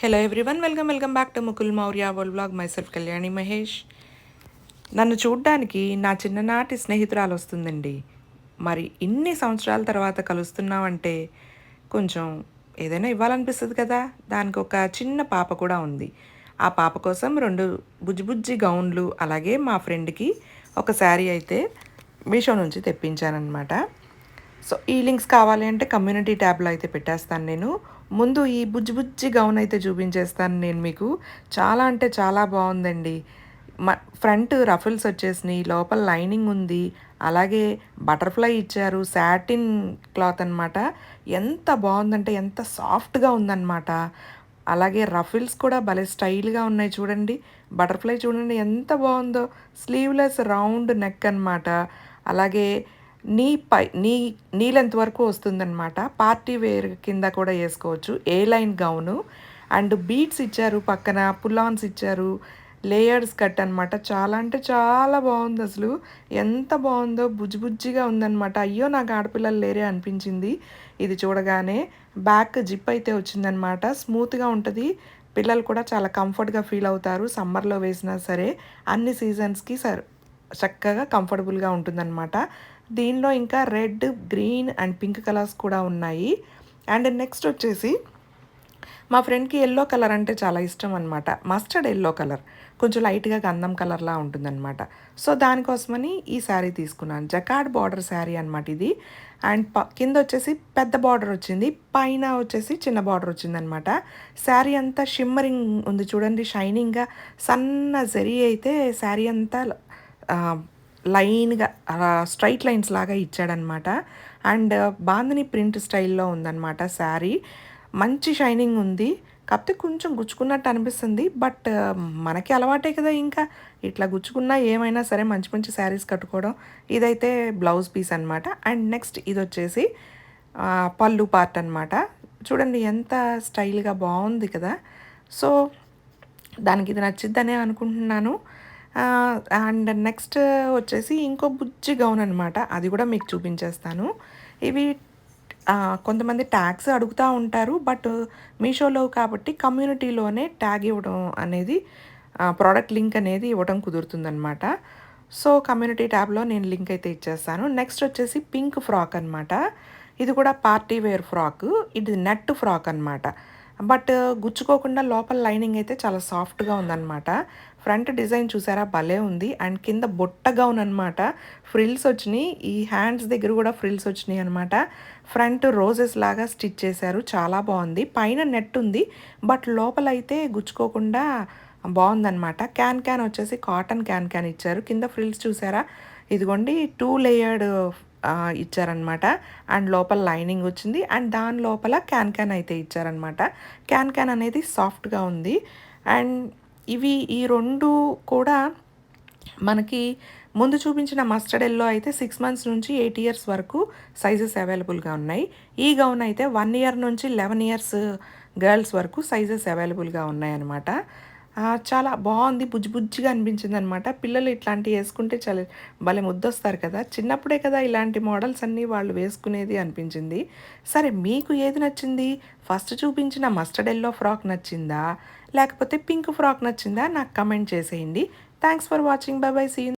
Hello everyone, welcome back to Mukul Maurya world blog. My self Kalyani Mahesh. నన్ను చూడ్డానికి నా చిన్ననాటి స్నేహితురాలు వస్తుందండి. మరి ఇన్ని సంవత్సరాల తర్వాత కలుస్తున్నామంటే కొంచెం ఏదైనా ఇవ్వాలనిపిస్తుంది కదా. దానికి ఒక చిన్న పాప కూడా ఉంది. ఆ పాప కోసం 2 బుజ్జి గౌన్లు, అలాగే మా ఫ్రెండ్కి ఒక శారీ అయితే మీషో నుంచి తెప్పించానమాట. సో ఈ లింక్స్ కావాలి అంటే కమ్యూనిటీ ట్యాబ్లో అయితే పెట్టేస్తాను నేను. ముందు ఈ బుజ్జి గౌన్ అయితే చూపించేస్తాను నేను మీకు. చాలా అంటే చాలా బాగుందండి. ఫ్రంట్ రఫుల్స్ వచ్చేసినాయి, లోపల లైనింగ్ ఉంది, అలాగే బటర్ఫ్లై ఇచ్చారు, సాటిన్ క్లాత్ అనమాట. ఎంత బాగుందంటే ఎంత సాఫ్ట్గా ఉందన్నమాట. అలాగే రఫిల్స్ కూడా భలే స్టైల్గా ఉన్నాయి చూడండి. బటర్ఫ్లై చూడండి ఎంత బాగుందో. స్లీవ్లెస్ రౌండ్ నెక్ అనమాట. అలాగే నీ లెంత్ వరకు వస్తుందన్నమాట. పార్టీ వేర్ కింద కూడా వేసుకోవచ్చు. ఏ లైన్ గౌను అండ్ బీట్స్ ఇచ్చారు, పక్కన పుల్లాన్స్ ఇచ్చారు, లేయర్స్ కట్ అనమాట. చాలా అంటే చాలా బాగుంది అసలు. ఎంత బాగుందో, బుజ్జిగా ఉందన్నమాట. అయ్యో నాకు ఆడపిల్లలు లేరే అనిపించింది ఇది చూడగానే. బ్యాక్ జిప్ అయితే వచ్చిందనమాట. స్మూత్గా ఉంటుంది. పిల్లలు కూడా చాలా కంఫర్ట్గా ఫీల్ అవుతారు. సమ్మర్లో వేసినా సరే అన్ని సీజన్స్కి చక్కగా కంఫర్టబుల్గా ఉంటుందన్నమాట. దీనిలో ఇంకా red, green and pink colours కూడా ఉన్నాయి. అండ్ నెక్స్ట్ వచ్చేసి మా ఫ్రెండ్కి ఎల్లో కలర్ అంటే చాలా ఇష్టం అనమాట. మస్టర్డ్ ఎల్లో కలర్, కొంచెం లైట్గా గంధం కలర్లా ఉంటుందన్నమాట. సో దానికోసమని ఈ శారీ తీసుకున్నాను. జకార్డ్ బార్డర్ శారీ అనమాట ఇది. అండ్ కింద వచ్చేసి పెద్ద బార్డర్ వచ్చింది, పైన వచ్చేసి చిన్న బార్డర్ వచ్చిందనమాట. శారీ అంతా షిమ్మరింగ్ ఉంది చూడండి, షైనింగ్గా. సన్న జరీ అయితే శారీ అంతా లైన్గా స్ట్రైట్ లైన్స్ లాగా ఇచ్చాడనమాట. అండ్ బాందిని ప్రింట్ స్టైల్లో ఉందన్నమాట శారీ. మంచి షైనింగ్ ఉంది, కాకపోతే కొంచెం గుచ్చుకున్నట్టు అనిపిస్తుంది. బట్ మనకి అలవాటే కదా, ఇంకా ఇట్లా గుచ్చుకున్నా ఏమైనా సరే మంచి మంచి శారీస్ కట్టుకోవడం. ఇదైతే బ్లౌజ్ పీస్ అనమాట. అండ్ నెక్స్ట్ ఇది వచ్చేసి పళ్ళు పార్ట్ అనమాట. చూడండి ఎంత స్టైల్గా బాగుంది కదా. సో దానికి ఇది నచ్చిద్దనే అనుకుంటున్నాను. అండ్ నెక్స్ట్ వచ్చేసి ఇంకో బుజ్జి గౌన్ అనమాట. అది కూడా మీకు చూపించేస్తాను. ఇవి కొంతమంది ట్యాగ్స్ అడుగుతూ ఉంటారు, బట్ మీషోలో కాబట్టి కమ్యూనిటీలోనే ట్యాగ్ ఇవ్వడం అనేది, ప్రోడక్ట్ లింక్ అనేది ఇవ్వడం కుదురుతుందనమాట. సో కమ్యూనిటీ ట్యాబ్లో నేను లింక్ అయితే ఇచ్చేస్తాను. నెక్స్ట్ వచ్చేసి పింక్ ఫ్రాక్ అనమాట. ఇది కూడా పార్టీ వేర్ ఫ్రాక్. ఇది నెట్ ఫ్రాక్ అనమాట. బట్ గుచ్చుకోకుండా లోపల లైనింగ్ అయితే చాలా సాఫ్ట్గా ఉందన్నమాట. ఫ్రంట్ డిజైన్ చూసారా, భలే ఉంది. అండ్ కింద బొట్ట గౌన్ అనమాట. ఫ్రిల్స్ వచ్చినాయి, ఈ హ్యాండ్స్ దగ్గర కూడా ఫ్రిల్స్ వచ్చినాయి అనమాట. ఫ్రంట్ రోజెస్ లాగా స్టిచ్ చేశారు, చాలా బాగుంది. పైన నెట్ ఉంది, బట్ లోపల అయితే గుచ్చుకోకుండా బాగుందన్నమాట. క్యాన్ వచ్చేసి కాటన్ క్యాన్ ఇచ్చారు. కింద ఫ్రిల్స్ చూసారా, ఇదిగోండి 2 లేయర్డ్ ఇచ్చారనమాట. అండ్ లోపల లైనింగ్ వచ్చింది, అండ్ దాని లోపల క్యాన్ అయితే ఇచ్చారనమాట. క్యాన్ అనేది సాఫ్ట్గా ఉంది. అండ్ ఈ 2 కూడా మనకి ముందు చూపించిన మస్టర్డ్ ఎల్లో అయితే 6 మంత్స్ నుంచి 8 ఇయర్స్ వరకు సైజెస్ అవైలబుల్గా ఉన్నాయి. ఈ గౌన్ అయితే 1 ఇయర్ నుంచి 11 ఇయర్స్ గర్ల్స్ వరకు సైజెస్ అవైలబుల్గా ఉన్నాయన్నమాట. చాలా బాగుంది, బుజ్జిగా అనిపించింది అనమాట. పిల్లలు ఇట్లాంటివి వేసుకుంటే చాలా భలే ముద్దొస్తారు కదా. చిన్నప్పుడే కదా ఇలాంటి మోడల్స్ అన్నీ వాళ్ళు వేసుకునేది అనిపించింది. సరే మీకు ఏది నచ్చింది? ఫస్ట్ చూపించిన మస్టర్డ్ ఎల్లో ఫ్రాక్ నచ్చిందా, లేకపోతే పింక్ ఫ్రాక్ నచ్చిందా? నాకు కమెంట్ చేసేయండి. Thanks for watching. Bye bye, see you.